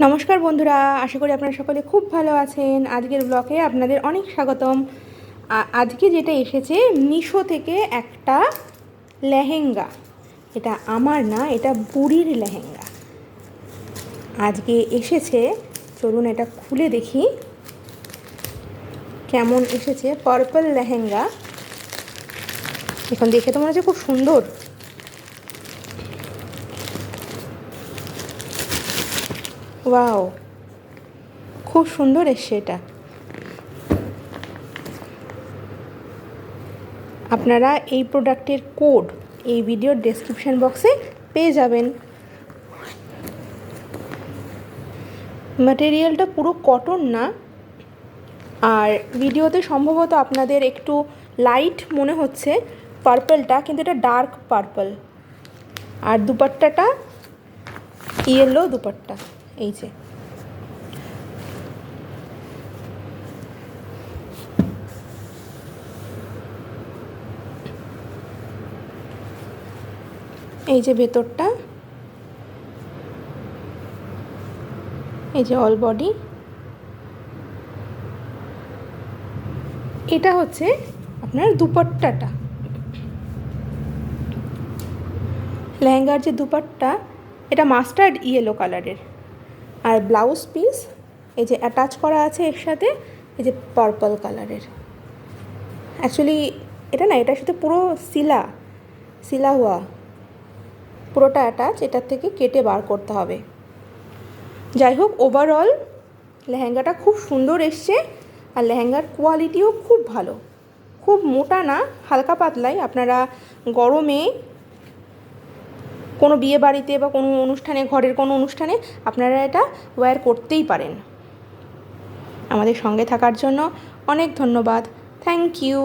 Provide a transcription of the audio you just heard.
নমস্কার বন্ধুরা, আশা করি আপনারা সকলে খুব ভালো আছেন। আজকের ব্লগে আপনাদের অনেক স্বাগতম। আজকে যেটা এসেছে মিশো থেকে একটা লেহেঙ্গা। এটা আমার না, এটা বুড়ির লেহেঙ্গা আজকে এসেছে। চলুন এটা খুলে দেখি কেমন এসেছে। পার্পল লেহেঙ্গা, এখন দেখে তো মনে হচ্ছে খুব সুন্দর। ওয়াও, খুব সুন্দর এসছে এটা। আপনারা এই প্রোডাক্টের কোড এই ভিডিওর ডেসক্রিপশন বক্সে পেয়ে যাবেন। ম্যাটেরিয়ালটা পুরো কটন না, আর ভিডিওতে সম্ভবত আপনাদের একটু লাইট মনে হচ্ছে পার্পলটা, কিন্তু এটা ডার্ক পার্পল। আর দুপাট্টাটা ইয়েলো দুপাট্টা। এই যে এই যে ভেতরটা, এই যে অল বডি। এটা হচ্ছে আপনার দুপাট্টাটা, লেহেঙ্গার যে দুপাট্টা এটা মাস্টার্ড ইয়েলো কালারের। আর ব্লাউজ পিস এই যে অ্যাটাচ করা আছে এর সাথে, এই যে পার্পল কালারের। অ্যাকচুয়ালি এটা না, এটার সাথে পুরো সিলা হওয়া, পুরোটা অ্যাটাচ, এটার থেকে কেটে বার করতে হবে। যাই হোক, ওভারঅল লেহেঙ্গাটা খুব সুন্দর এসছে। আর লেহেঙ্গার কোয়ালিটিও খুব ভালো, খুব মোটা না, হালকা পাতলাই। আপনারা গরমে কোনো বিয়ে বাড়িতে বা কোনো অনুষ্ঠানে, ঘরের কোনো অনুষ্ঠানে আপনারা এটা ওয়্যার করতেই পারেন। আমাদের সঙ্গে থাকার জন্য অনেক ধন্যবাদ। Thank you.